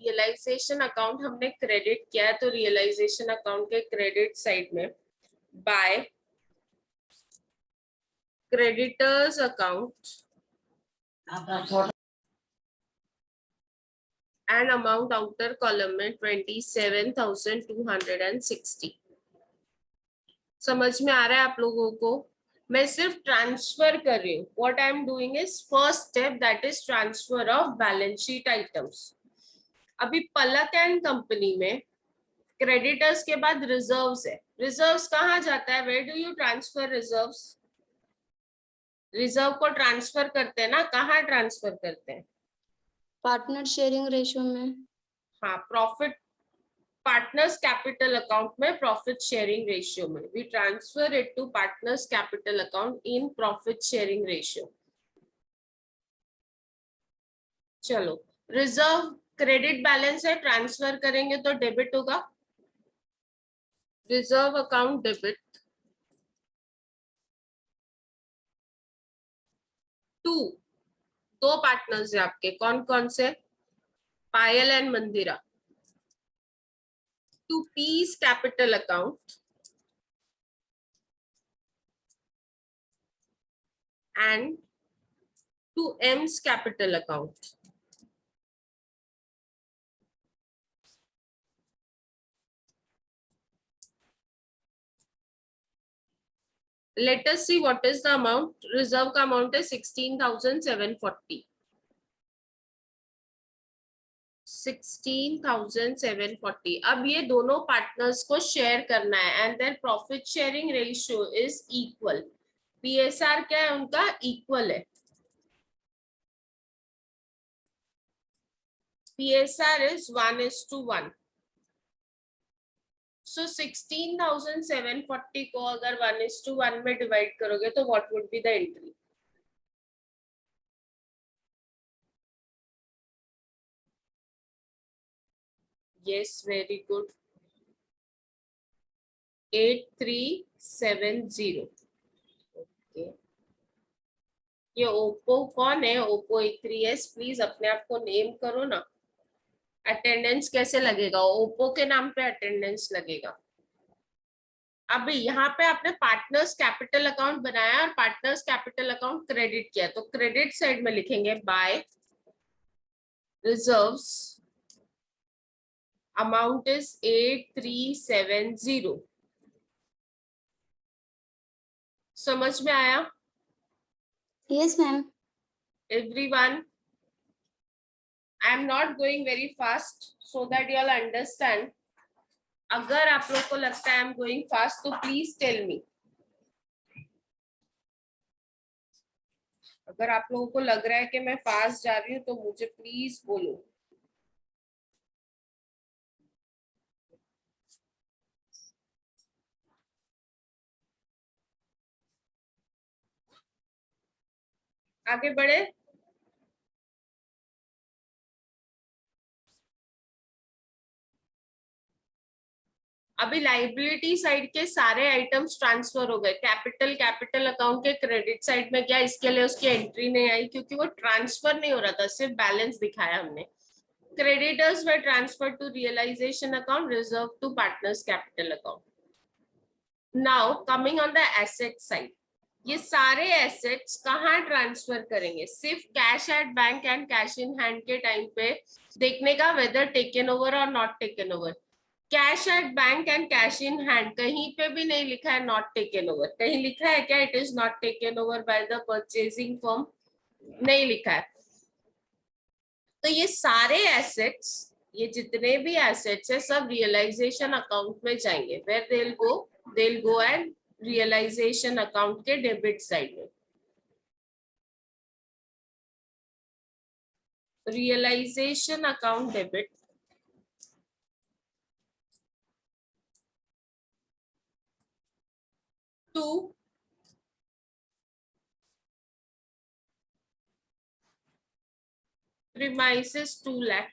Realisation account हमने credit किया है, तो रियलाइजेशन अकाउंट के क्रेडिट साइड में by creditors account and amount outer column में 27,260। समझ में आ रहा है आप लोगों को? मैं सिर्फ ट्रांसफर कर रही हूँ. What I am doing is first step, that is transfer of balance sheet items. अभी पलक एंड कंपनी में क्रेडिटर्स के बाद रिजर्व्स है. रिजर्व्स कहाँ जाता है? Where do you transfer reserves? Reserve को ट्रांसफर करते हैं ना, कहाँ ट्रांसफर करते हैं? पार्टनर शेयरिंग रेशियो में. हाँ, प्रॉफिट पार्टनर्स कैपिटल अकाउंट में प्रॉफिट शेयरिंग रेशियो में. We transfer it to partners capital account in profit sharing ratio. चलो, रिजर्व क्रेडिट बैलेंस है, ट्रांसफर करेंगे तो डेबिट होगा. Reserve account debit to. दो पार्टनर्स है आपके, कौन कौन से? Payal and Mandira. To P's capital account and to M's capital account. Let us see what is the amount. Reserve का amount है 16,740. 16,740. अब ये दोनों पार्टनर्स को शेयर करना है and their profit sharing ratio is equal. PSR क्या है उनका? इक्वल है. PSR is 1:1. सो 16,740 को अगर 1:1 में डिवाइड करोगे तो what would be the entry? Yes, very good. 8370. Okay. ये ओप्पो कौन है? Oppo A3s. प्लीज अपने आप को नेम करो ना. अटेंडेंस कैसे लगेगा? ओप्पो के नाम पे अटेंडेंस लगेगा. अभी यहाँ पे आपने पार्टनर्स कैपिटल अकाउंट बनाया और पार्टनर्स कैपिटल अकाउंट क्रेडिट किया, तो क्रेडिट साइड में लिखेंगे बाय रिजर्व्स अमाउंट इज 8370. समझ में आया? Yes ma'am. Everyone, I am not going very fast so that you all understand. अगर आप लोग को लगता है आई एम गोइंग फास्ट तो प्लीज टेल मी. अगर आप लोगों को लग रहा है कि मैं फास्ट जा रही हूँ तो मुझे प्लीज बोलो. आगे बढ़े. अभी लाइबिलिटी साइड के सारे आइटम्स ट्रांसफर हो गए. कैपिटल अकाउंट के क्रेडिट साइड में गया, इसके लिए उसकी एंट्री नहीं आई क्योंकि वो ट्रांसफर नहीं हो रहा था, सिर्फ बैलेंस दिखाया हमने. Creditors were transfer to realisation account, reserve to partners capital account. Now coming on the asset side, ये सारे एसेट्स कहाँ ट्रांसफर करेंगे? सिर्फ cash at bank and cash in hand के टाइम पे देखने का वेदर टेकन ओवर और not taken over. Cash at bank and cash in hand कहीं पे भी नहीं लिखा है नॉट टेकन ओवर. कहीं लिखा है क्या it is not taken over by the purchasing firm? नहीं लिखा है. तो ये सारे एसेट्स, ये जितने भी एसेट्स है सब रियलाइजेशन अकाउंट में जाएंगे. Where they will go and realisation account के डेबिट साइड में. Realisation account debit to premises 2 lakh.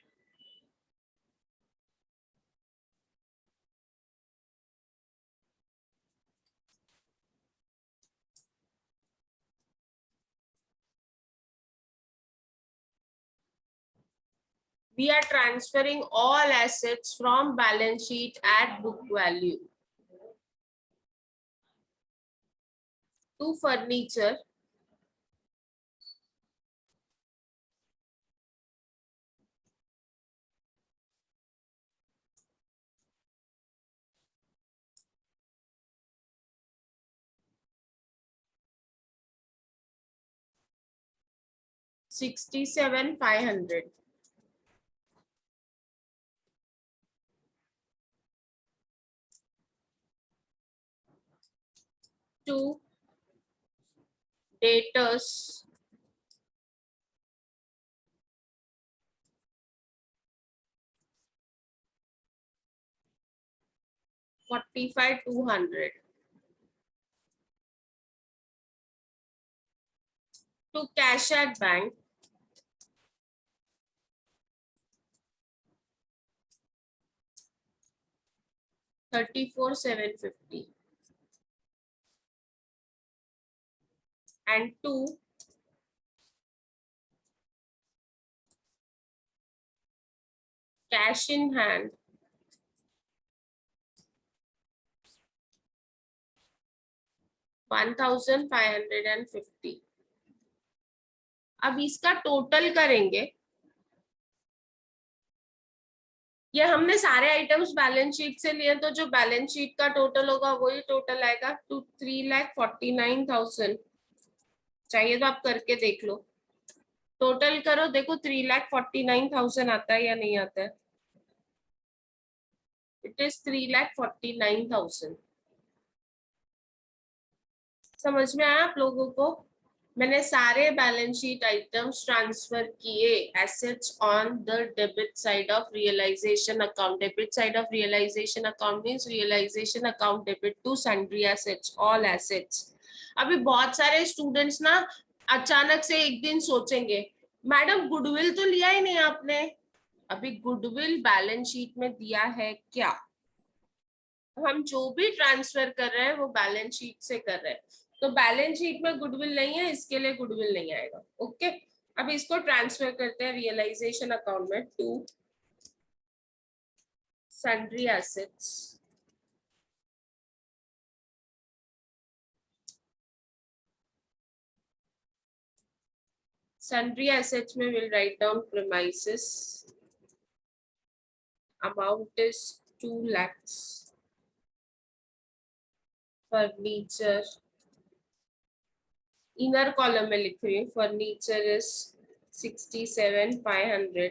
We are transferring all assets from balance sheet at book value to furniture. $67,500. To debtors, $45,200. To cash at bank, $34,750. And to cash in hand, $1,550. अब इसका total करेंगे, ये हमने सारे items balance sheet से लिए, तो जो बैलेंस शीट का टोटल होगा वही टोटल आएगा, टू 3,49,000। चाहिए तो आप करके देख लो, टोटल करो, देखो 3,49,000 आता है या नहीं आता है। It is 3,49,000। समझ में आया आप लोगों को? मैंने सारे बैलेंस शीट आइटम्स ट्रांसफर किए assets on the debit side of realisation account. Debit side of realisation account means realisation account debit to sundry assets, all assets. अभी बहुत सारे स्टूडेंट्स ना अचानक से एक दिन सोचेंगे, मैडम गुडविल तो लिया ही नहीं आपने। अभी गुडविल बैलेंस शीट में दिया है क्या? हम जो भी ट्रांसफर कर रहे हैं वो बैलेंस शीट से कर रहे हैं, तो बैलेंस शीट में गुडविल नहीं है, इसके लिए गुडविल नहीं आएगा। ओके, अब इसको ट्रांसफर करते हैं रियलाइजेशन अकाउंट में, to sundry assets. Sundry assets में will write down premises, amount is 2 lakhs। Furniture, inner column में लिख रही हूँ, furniture is 67,500।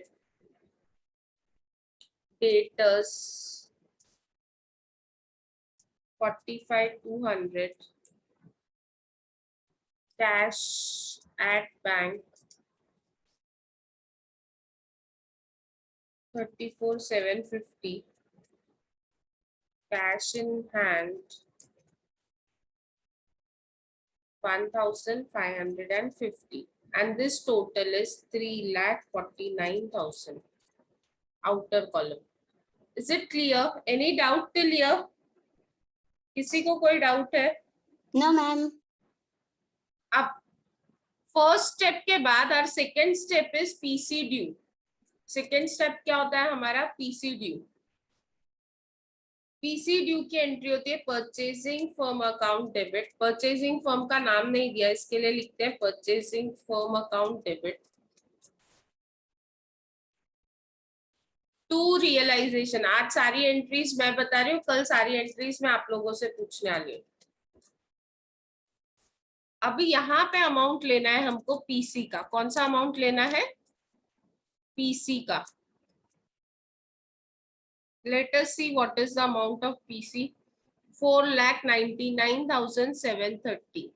Debtors 45,200। Cash at bank 34,750। cash in hand 1,550, and this total is 3,49,000. outer column. Is it clear? Any doubt till here? किसी को कोई doubt है? No, ma'am. अब first step के बाद और second step is PC due. Second step क्या होता है हमारा? PC due. पीसी ड्यू की एंट्री होती है purchasing firm account debit. Purchasing firm का नाम नहीं दिया, इसके लिए लिखते हैं purchasing firm account debit to realisation. आज सारी एंट्रीज मैं बता रही हूँ, कल सारी एंट्रीज मैं आप लोगों से पूछने वाली हूँ। अभी यहाँ पे अमाउंट लेना है हमको पीसी का। कौन सा अमाउंट लेना है? पीसी का। Let us see what is the amount of PC. 4,99,730.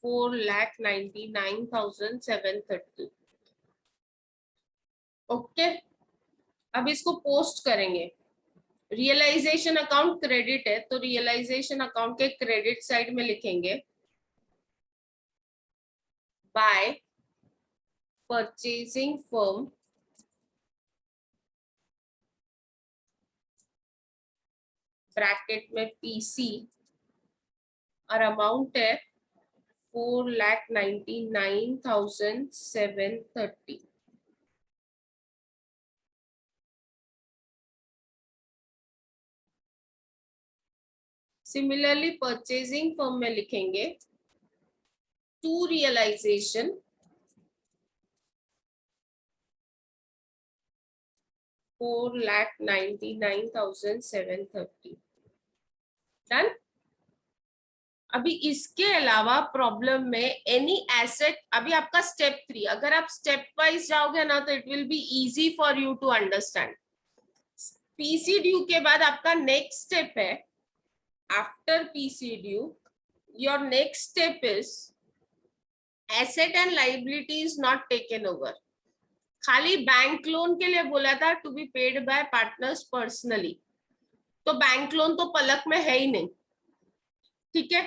4,99,730. Okay, अब इसको पोस्ट करेंगे। रियलाइजेशन अकाउंट क्रेडिट है, तो रियलाइजेशन अकाउंट के क्रेडिट साइड में लिखेंगे बाय परचेजिंग फर्म ब्रैकेट में पीसी और अमाउंट है 4,99,730. सिमिलरली परचेजिंग फर्म में लिखेंगे टू रियलाइजेशन $4,99,730. डन. अभी इसके अलावा प्रॉब्लम में एनी एसेट, अभी आपका स्टेप 3, अगर आप स्टेप वाइज जाओगे ना तो it will be easy for you to understand. PC due के बाद आपका नेक्स्ट स्टेप है, after PC due your next step is asset and liability is not taken over. खाली बैंक लोन के लिए बोला था to be paid by partners personally, तो बैंक लोन तो पलक में है ही नहीं. ठीक है,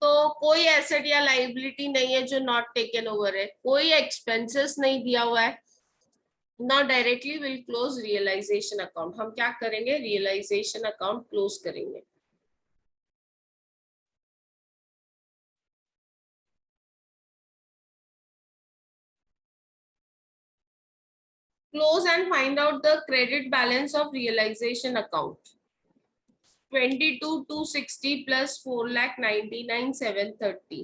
तो कोई एसेट या लाइबिलिटी नहीं है जो नॉट टेकन ओवर है, कोई एक्सपेंसेस नहीं दिया हुआ है. Now directly will close realisation account. हम क्या करेंगे, रियलाइजेशन अकाउंट क्लोज करेंगे. Close and find out the credit balance of realization account. 22,260 plus 4,99,730.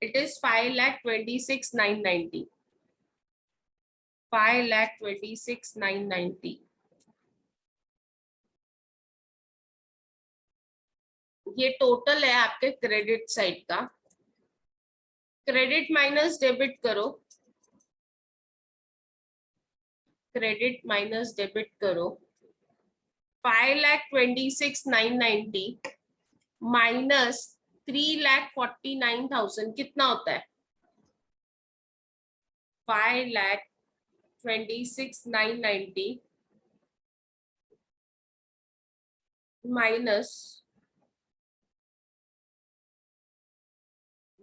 It is 5,26,990. 5,26,990. ये टोटल है आपके क्रेडिट साइड का. क्रेडिट माइनस डेबिट करो, क्रेडिट माइनस डेबिट करो. 5,26,990 माइनस 3,49,000 कितना होता है? 5,26,990 माइनस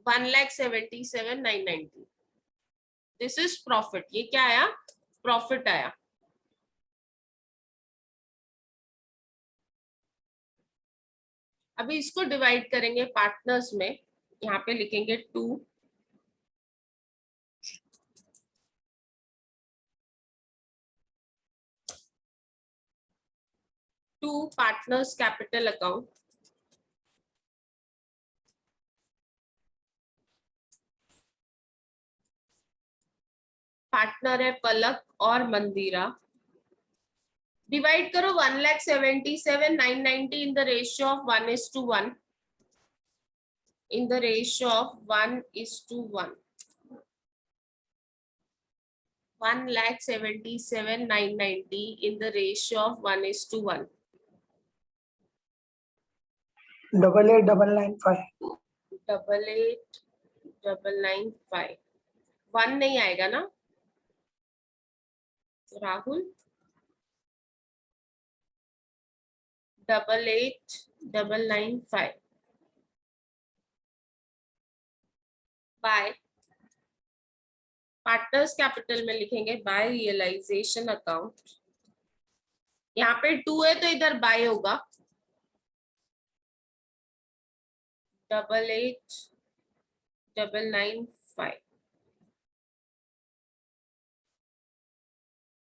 1,77,990. This is profit. ये क्या आया? प्रॉफिट आया. अभी इसको डिवाइड करेंगे पार्टनर्स में. यहाँ पे लिखेंगे 2 पार्टनर्स कैपिटल अकाउंट. पार्टनर है पलक और मंदिरा. डिवाइड करो 1,77,990 in the ratio of 1:1. in the ratio of 1:1. 1,77,990 in the ratio of 1:1. 88,995. 88,995. 1 नहीं आएगा ना राहुल? 88,995 बाय पार्टनर्स कैपिटल में लिखेंगे बाय रियलाइजेशन अकाउंट. यहाँ पे 2 है तो इधर बाय होगा. 88,995.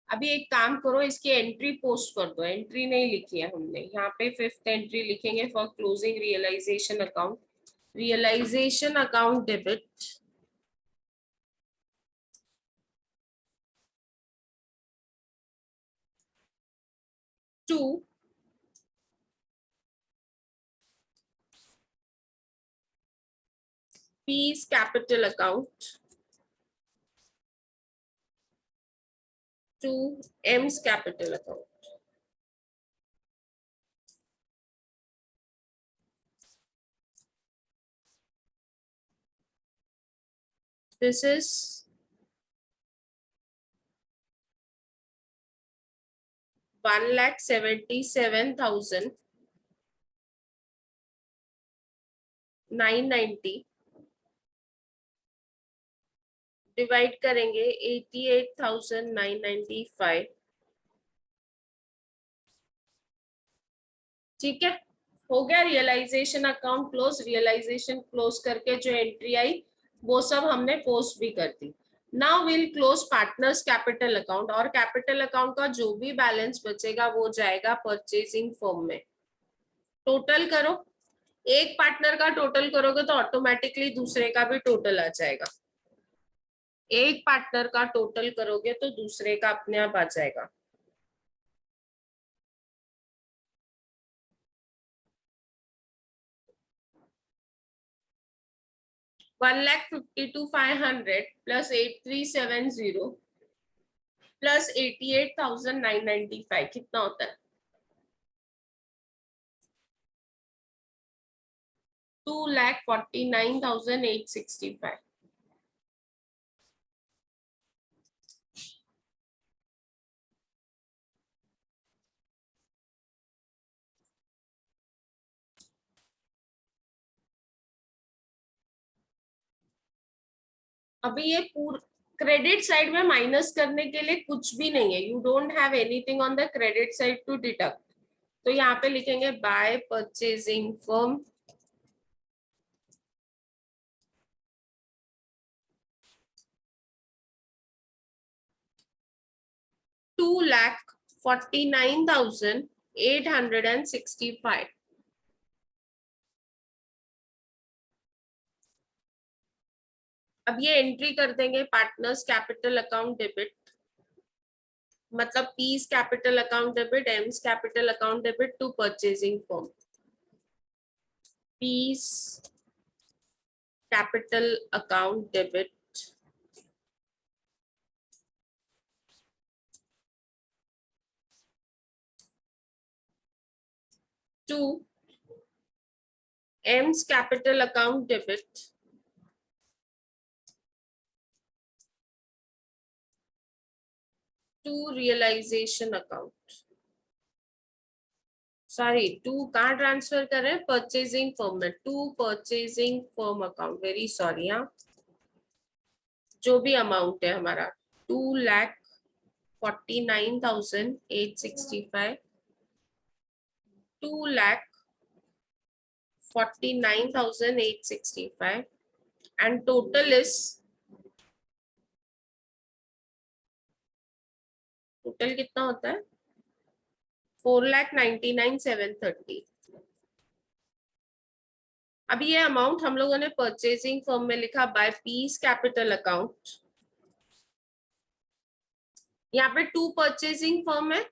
अभी एक काम करो, इसकी एंट्री पोस्ट कर दो. एंट्री नहीं लिखी है हमने. यहाँ पे 5th एंट्री लिखेंगे for closing realisation account. Realisation account debit to P's capital account to M's capital account. This is 1,77,990 divide करेंगे 88,995. ठीक है, हो गया realisation account close. Realisation close करके जो एंट्री आई वो सब हमने पोस्ट भी कर दी। Now will close partners capital account, और कैपिटल अकाउंट का जो भी बैलेंस बचेगा वो जाएगा परचेजिंग फर्म में। टोटल करो, एक पार्टनर का टोटल करोगे तो ऑटोमेटिकली दूसरे का भी टोटल आ जाएगा। एक पार्टनर का टोटल करोगे तो दूसरे का अपने आप आ जाएगा। 1,52,500 प्लस 8,370 प्लस 88,995 कितना होता है? 2,49,865। अभी ये पूरा क्रेडिट साइड में माइनस करने के लिए कुछ भी नहीं है। You don't have anything on the credit side to deduct. तो यहाँ पे लिखेंगे बाय परचेजिंग फर्म $2,49,865। अब ये एंट्री कर देंगे पार्टनर्स कैपिटल अकाउंट डेबिट, मतलब P's capital account debit M's capital account debit to purchasing firm. P's capital account debit to M's capital account debit to realisation account. Sorry, to कहाँ transfer कर रहे हैं? Purchasing firm में, to purchasing firm account. Very sorry. हाँ, जो भी amount है हमारा 2,49,865, 2,49,865 and total is, टोटल कितना होता है? 4,99,730। अब ये अमाउंट हम लोगों ने परचेजिंग फर्म में लिखा बाय पीस कैपिटल अकाउंट। यहाँ पे टू परचेजिंग फर्म है,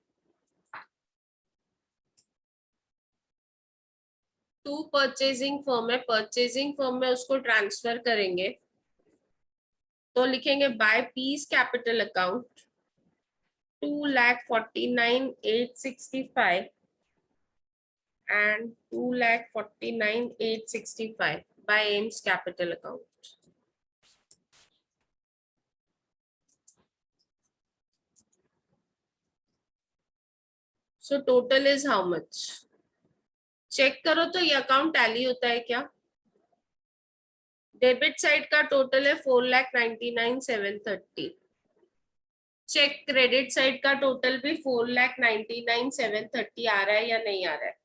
टू परचेजिंग फर्म है, परचेजिंग फर्म में उसको ट्रांसफर करेंगे तो लिखेंगे by P's capital account 2,49,865 and 2,49,865 by Ames capital account. So total is how much? Check करो तो ये अकाउंट टैली होता है क्या? डेबिट साइड का टोटल है 4,99,730। चेक क्रेडिट साइड का टोटल भी 4,99,730 आ रहा है या नहीं आ रहा है?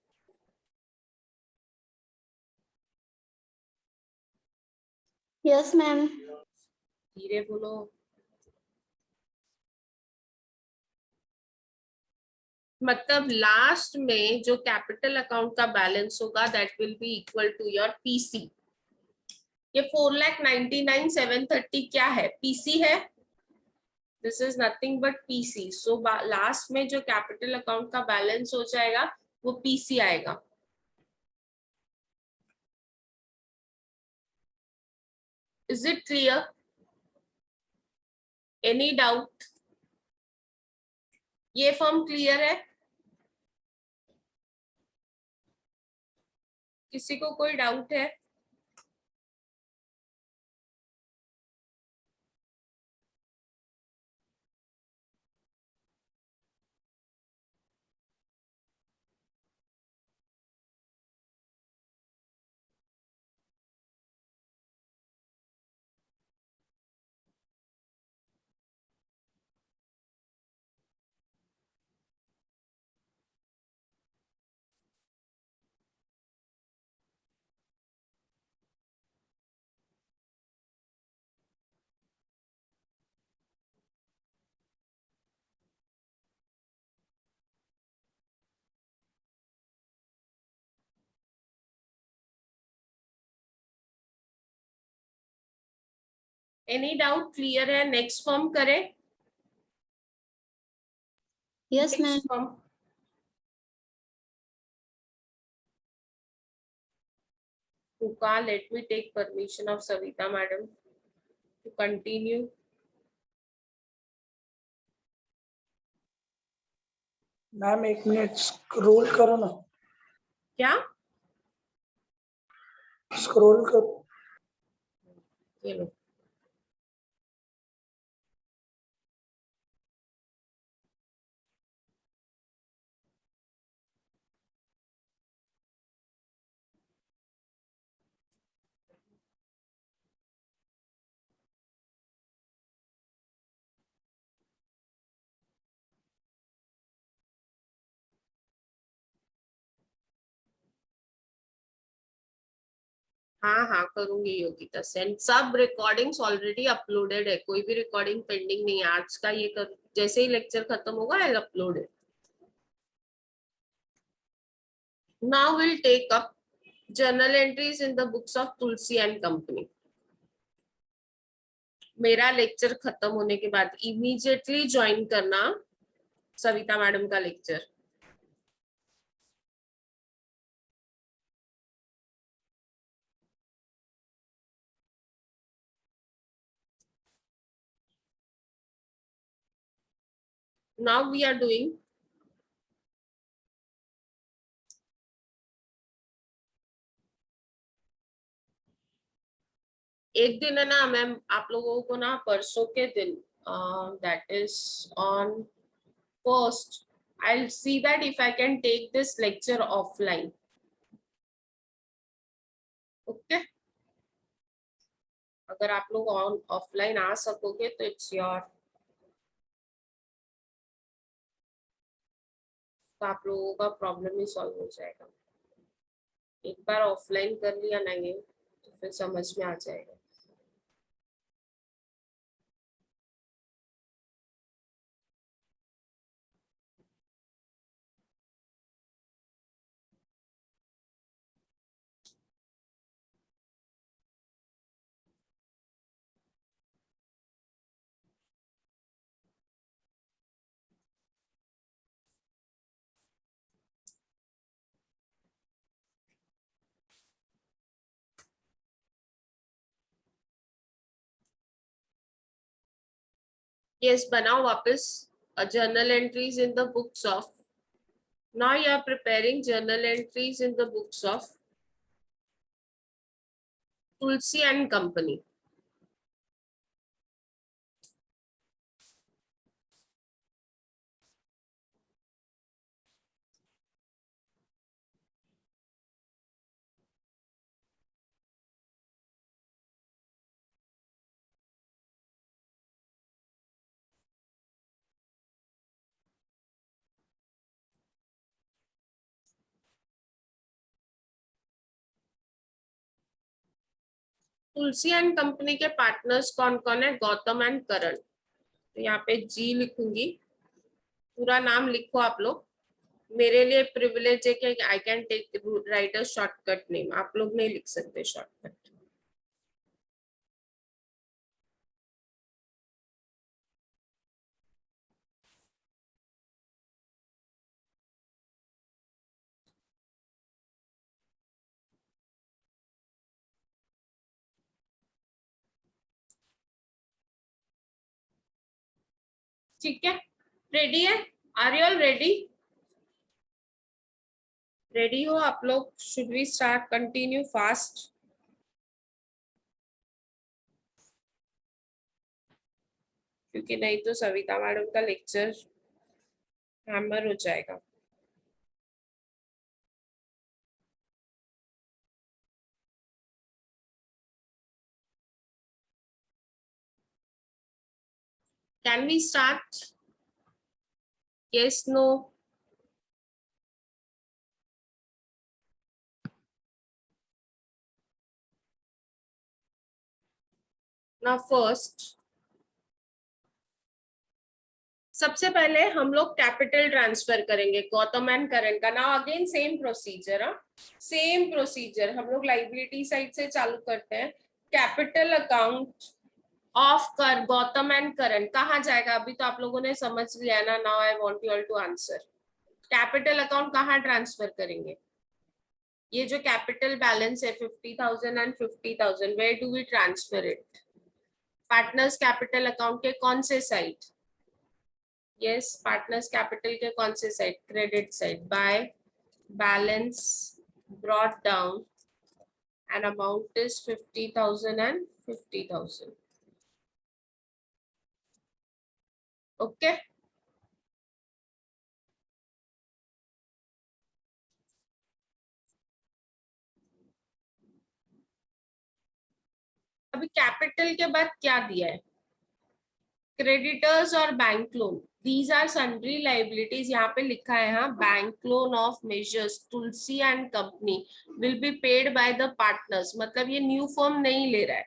Yes ma'am. धीरे बोलो। मतलब लास्ट में जो कैपिटल अकाउंट का बैलेंस होगा that will be equal to your PC. ये 4,99,730 क्या है? पीसी है। This is nothing but PC. So last में जो कैपिटल अकाउंट का बैलेंस हो जाएगा वो पीसी आएगा। Is it clear? Any doubt? ये फॉर्म क्लियर है? किसी को कोई डाउट है? Any doubt? क्लियर है? नेक्स्ट फॉर्म करें? Yes, ma'am. Next form Tuka, let me take permission of Savita madam to continue. Ma'am 1 minute scroll करो ना, क्या? स्क्रॉल करो। ये लो। हाँ हाँ करूंगी योगिता सेंड। सब रिकॉर्डिंग्स ऑलरेडी अपलोडेड है, कोई भी रिकॉर्डिंग पेंडिंग नहीं है। आज का ये कर, जैसे ही लेक्चर खत्म होगा I upload it. Now will take up journal entries in the books of Tulsi and company. मेरा लेक्चर खत्म होने के बाद इमीडिएटली ज्वाइन करना सविता मैडम का lecture. Now we are doing एक दिन है ना मैम, आप लोगों को ना परसों के दिन that is on first, I'll see that if I can take this lecture offline. Okay? अगर आप लोग ऑन ऑफलाइन आ सकोगे तो इट्स योर, तो आप लोगों का प्रॉब्लम ही सॉल्व हो जाएगा। एक बार ऑफलाइन कर लिया ना ये तो फिर समझ में आ जाएगा। यस, बनाओ वापस journal entries in the books of, now you are preparing journal entries in the books of Tulsi and company. Tulsi and company के पार्टनर्स कौन कौन है? गौतम एंड करण। तो यहाँ पे जी लिखूंगी, पूरा नाम लिखो आप लोग। मेरे लिए प्रिविलेज है कि I can take right a shortcut name, आप लोग नहीं लिख सकते शॉर्टकट। ठीक है, रेडी है? Are you all ready? Ready हो आप लोग? Should we start? Continue fast, क्योंकि नहीं तो सविता मैडम का लेक्चर हैमर हो जाएगा। Can we start? Yes, no? ना फर्स्ट, सबसे पहले हम लोग कैपिटल ट्रांसफर करेंगे गौतम एंड करण का। Now again same procedure, same procedure. हम लोग लाइबिलिटी साइड से चालू करते हैं। कैपिटल अकाउंट ऑफ कर गौतम एंड करण कहाँ जाएगा? अभी तो आप लोगों ने समझ लिया ना. Now I want you all to answer. Capital account कहाँ ट्रांसफर करेंगे? ये जो कैपिटल बैलेंस है 50,000 and 50,000, where do we transfer it? Partners capital account के कौन से साइड? यस, पार्टनर्स कैपिटल के कौन से side? Credit side. By balance brought down and amount is 50,000 and 50,000. Okay. अभी कैपिटल के बाद क्या दिया है? क्रेडिटर्स और bank loan. These are sundry liabilities. यहाँ पे लिखा है हाँ, bank loan of messrs Tulsi and company will be paid by the partners. मतलब ये न्यू फॉर्म नहीं ले रहा है.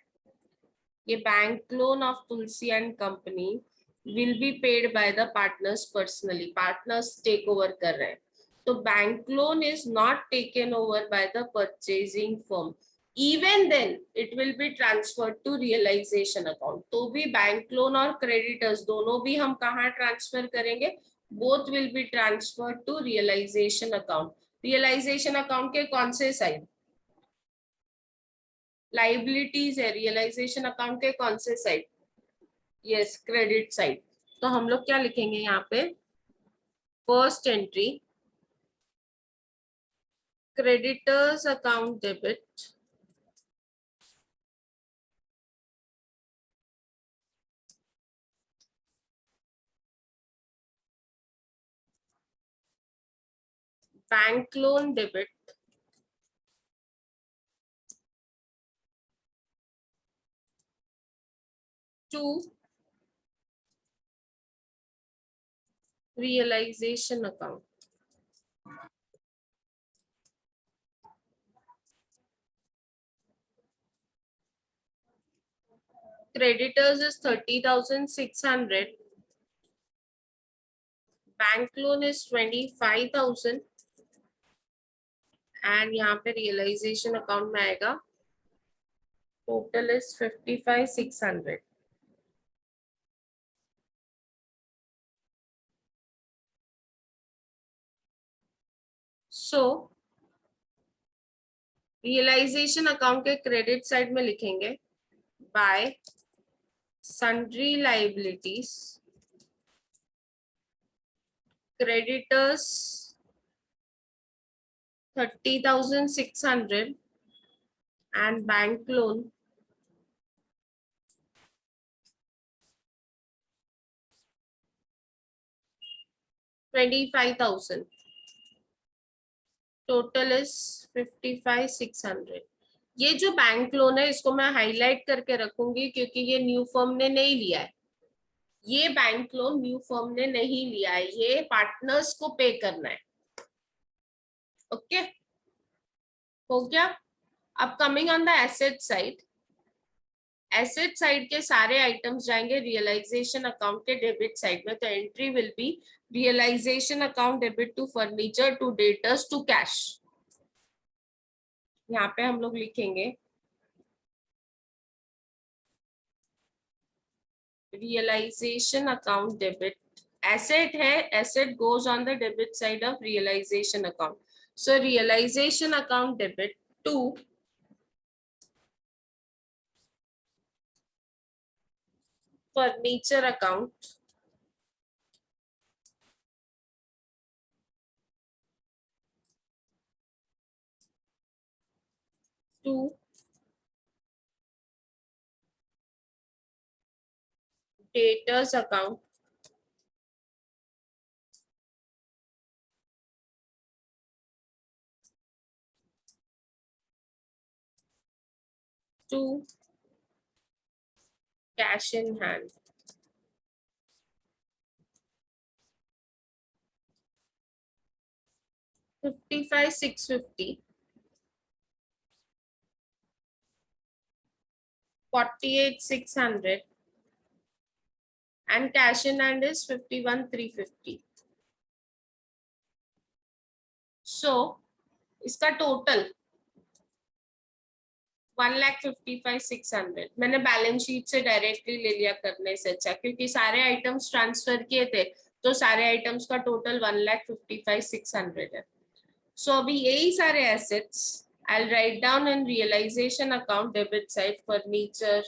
ये bank loan of Tulsi and company will be paid by the partners personally. Partners take over कर रहे हैं. तो bank loan is not taken over by the purchasing firm. Even then it will be transferred to realization account. तो भी bank loan और creditors दोनों भी हम कहाँ ट्रांसफर करेंगे? Both will be transferred to realisation account. Realisation account के कौन से साइड? लाइबिलिटीज है. रियलाइजेशन अकाउंट के कौन से साइड? Yes, credit side. तो हम लोग क्या लिखेंगे यहाँ पे? First entry creditors account debit bank loan debit to realization account. Creditors is 30,600. Bank loan is 25,000. And यहाँ पे realization account में आएगा. Total is 55,600. So realization account के credit side में लिखेंगे by sundry liabilities, creditors 30,600 and bank loan 25,000. Total is 55,600. ये जो bank loan है इसको मैं हाईलाइट करके रखूंगी क्योंकि ये न्यू फर्म ने नहीं लिया है. ये बैंक लोन न्यू फर्म ने नहीं लिया है. ये पार्टनर्स को पे करना है. ओके, हो गया. अब coming on the asset side. Asset side के सारे आइटम्स जाएंगे रियलाइजेशन अकाउंट के डेबिट साइड में. तो entry will be realisation account debit to furniture to debtors to cash. यहाँ पे हम लोग लिखेंगे रियलाइजेशन अकाउंट डेबिट. एसेट है, asset goes on the debit side of realisation account. So realisation account debit to furniture account to debtors account to cash in hand. $55,650, 48,600 and cash in hand is 51,350. So इसका total 1,55,600 मैंने balance sheet से directly ले लिया करने से अच्छा, क्योंकि सारे आइटम्स ट्रांसफर किए थे तो सारे आइटम्स का टोटल 1,55,600 है. सो अभी यही सारे assets I'll write down in realization account debit side. Furniture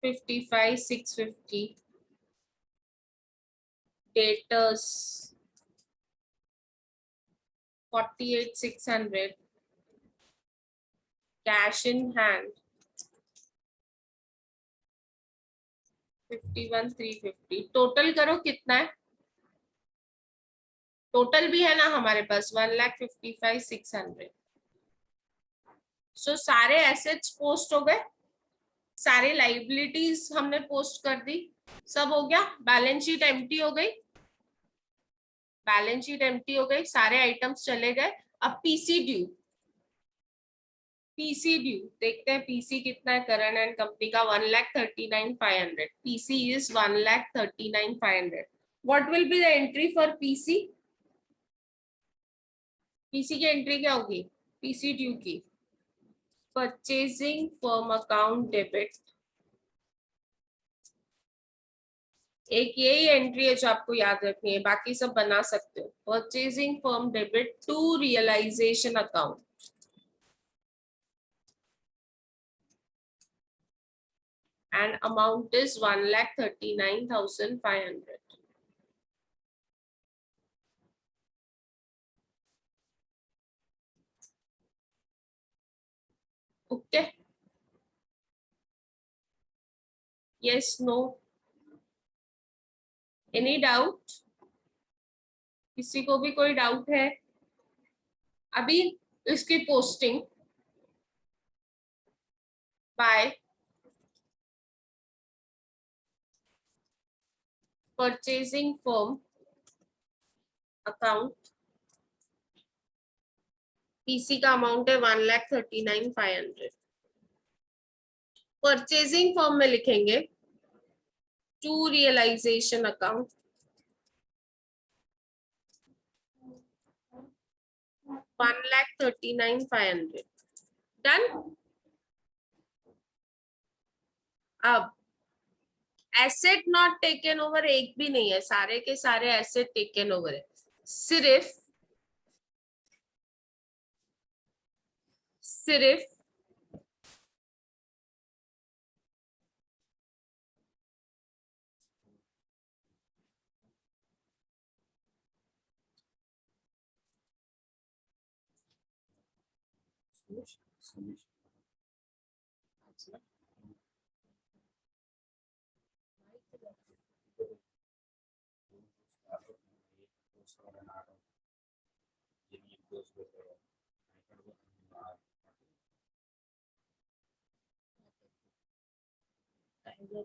55,650, debtors 48,600, cash in hand 51,350. Total करो कितना है, टोटल भी है ना हमारे पास 1,55,600. सो सारे एसेट्स पोस्ट हो गए, सारे लाइबिलिटीज हमने पोस्ट कर दी, सब हो गया. बैलेंस शीट एम्प्टी हो गई, बैलेंस शीट एम्प्टी हो गई, सारे आइटम्स चले गए. अब पीसी ड्यू, पीसी ड्यू देखते हैं. पीसी कितना है करण एंड कंपनी का, 1,39,500. PC is 1,39,500. What will be the entry for PC? PC की एंट्री क्या होगी पीसी ड्यू की? Purchasing firm account debit. एक यही एंट्री है जो आपको याद रखनी है, बाकी सब बना सकते हो. Purchasing firm debit to realisation account. And amount is 1,39,500. Okay. Yes, no. Any doubt? किसी को भी कोई डाउट है? अभी इसकी posting bye purchasing firm account, PC का अमाउंट है 1,39,500. परचेजिंग फर्म में लिखेंगे टू रियलाइजेशन अकाउंट 1,39,500. डन. अब एसेट नॉट टेकन ओवर एक भी नहीं है, सारे के सारे एसेट टेकन ओवर है. सिर्फ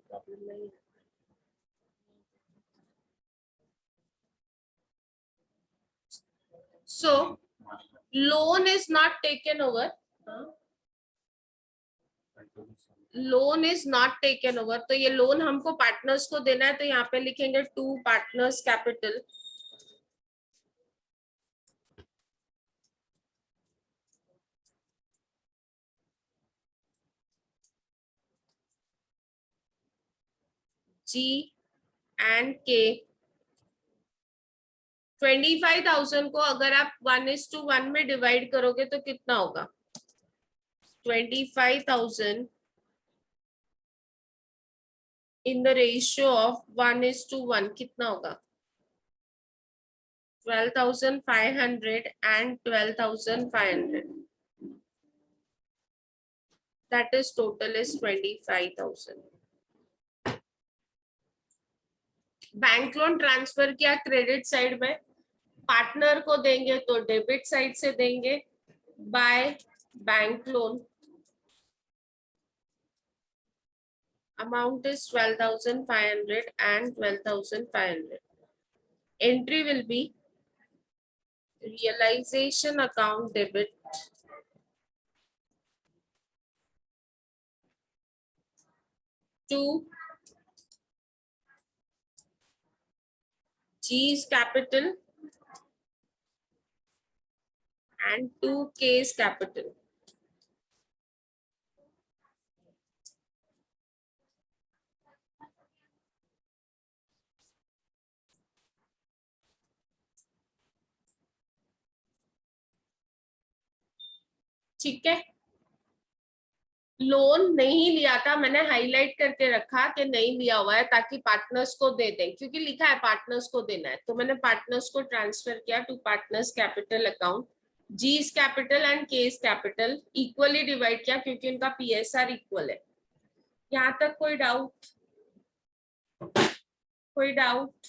प्रॉब्लम नहीं है. So loan is not taken over. Loan is not taken over, तो ये लोन हमको पार्टनर्स को देना है, तो यहाँ पे लिखेंगे to partners capital. G and K. 25,000 को अगर आप 1:1 में डिवाइड करोगे तो कितना होगा? 25,000 इन द रेशियो ऑफ 1:1 कितना होगा? 12,500 and 12,500. That is total is 25,000. Bank loan transfer किया क्रेडिट साइड में, पार्टनर को देंगे तो डेबिट साइड से देंगे by bank loan. Amount is 12,500 and 12,500. Entry will be realization account debit to G's capital and to K's capital. ठीक है, loan नहीं लिया था, मैंने हाईलाइट करके रखा कि नहीं लिया हुआ है ताकि पार्टनर्स को दे दें, क्योंकि लिखा है पार्टनर्स को देना है, तो मैंने पार्टनर्स को ट्रांसफर किया to partners capital account. G is capital and K is capital equally divide किया क्योंकि उनका पीएसआर इक्वल है। यहाँ तक कोई डाउट? कोई डाउट?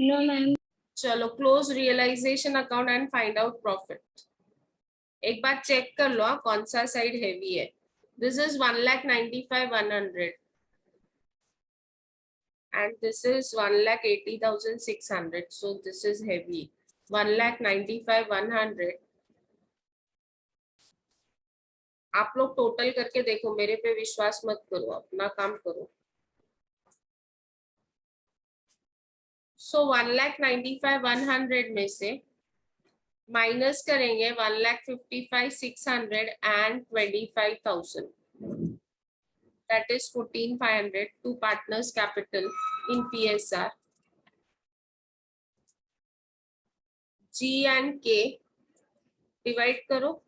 No, ma'am. चलो close realisation account and find out profit. एक बार चेक कर लो कौन सा साइड हेवी है। This is 1,95,100 and this is 1,80,600, so this is heavy. 1,95,100 आप लोग टोटल करके देखो, मेरे पे विश्वास मत करो, अपना काम करो। सो 1,95,100 में से माइनस करेंगे 1,55,600 and 25,000, that is 14,500 to partners capital in PSR. G and K divide करो,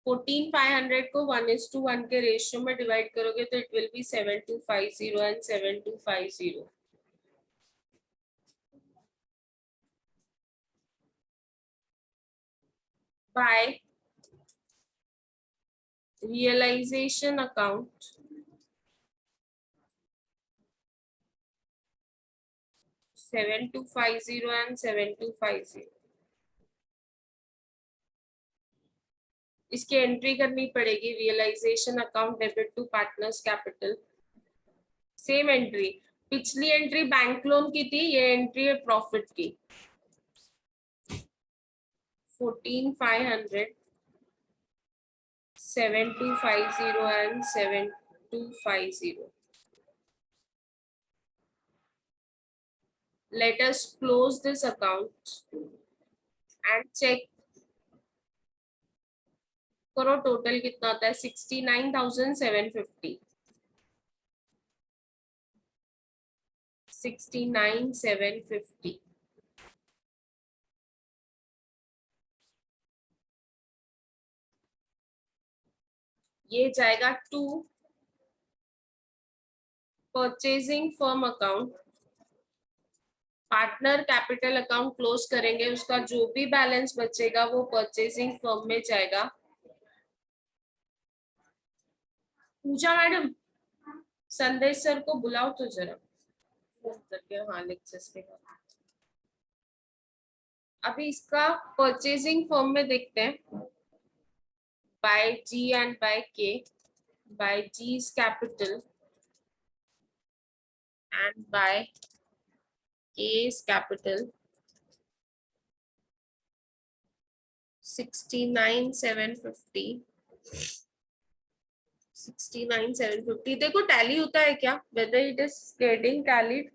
14,500 को 1:1 के रेशियो में डिवाइड करोगे तो it will be 7,250 and 7,250 by realisation account 7,250 and 7,250। इसकी एंट्री करनी पड़ेगी, realisation account debit to partners capital. Same entry, पिछली एंट्री बैंक लोन की थी, ये एंट्री है प्रॉफिट की। 14,500 7,250 and 7,250. Let us close this account and check करो टोटल कितना होता है। 69,750 69,750 ये जाएगा to purchasing firm account. Partner capital account close करेंगे, उसका जो भी बैलेंस बचेगा वो परचेजिंग फर्म में जाएगा। पूजा मैडम, संदेश सर को बुलाओ तो जरा फोन करके। हाँ लेक्चर्स पे अभी इसका परचेजिंग फर्म में देखते हैं। बाय जी एंड बाय के, bye जी's capital and by K's capital। 69,750 69,750 देखो टैली होता है क्या, whether it is getting tallied।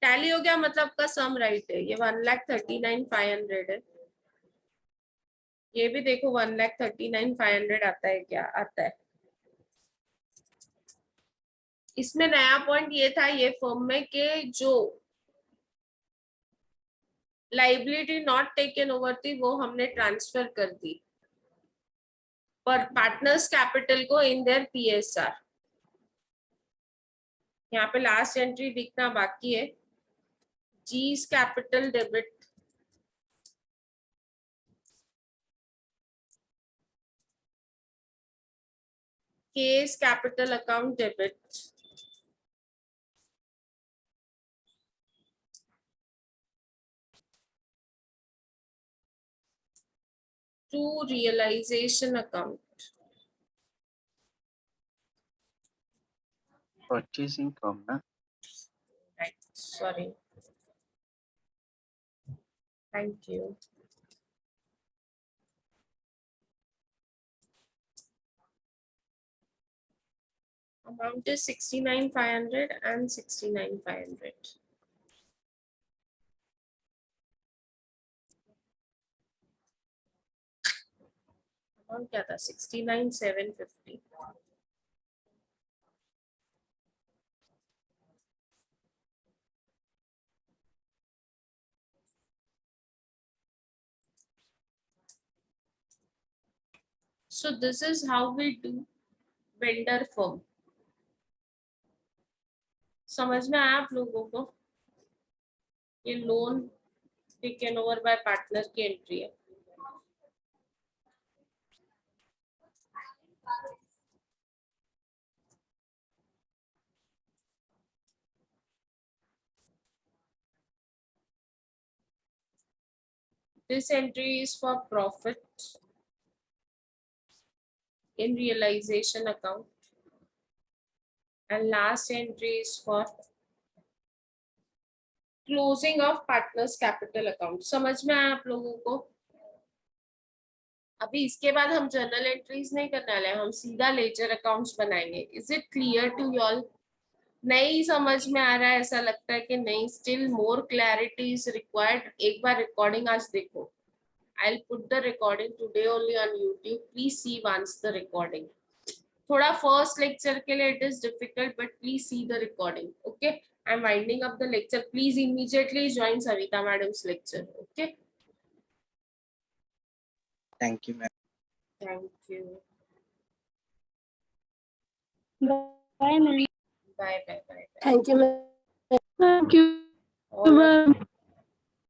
Tally हो गया मतलब का सम राइट है। ये 1,39,500 है, ये भी देखो 1,39,500 आता है क्या, आता है। इसमें नया पॉइंट ये था ये फर्म में कि जो लाइबिलिटी नॉट टेकन ओवर थी वो हमने ट्रांसफर कर दी पर पार्टनर्स कैपिटल को इन देयर पीएसआर। यहाँ पे लास्ट एंट्री दिखना बाकी है। G's capital debit K's capital account debit to realisation account. Purchasing firm ना, right, sorry, thank you. Amount is 69,500 and 69,500। Amount क्या था? 69,750। So this is how we do vendor firm. समझ में आया आप लोगों को? ये loan taken over by partner की एंट्री है. This entry is for profit in realization account, and last entry is for closing of partners capital account. समझ में आया आप लोगों को? अभी इसके बाद हम जर्नल एंट्रीज नहीं करने वाले, हम सीधा लेजर अकाउंट्स बनाएंगे. Is it clear to you all? नहीं समझ में आ रहा है ऐसा लगता है कि नहीं? Still more clarity is required. एक बार रिकॉर्डिंग आज देखो. I'll put the recording today only on YouTube. Please see once the recording. थोड़ा first lecture के लिए it is difficult, but please see the recording. Okay? I'm winding up the lecture. Please immediately join Savita madam's lecture. Okay? Thank you, ma'am. Thank you. Bye, ma'am. Bye bye bye. Thank you, ma'am. Thank you, All of ma'am.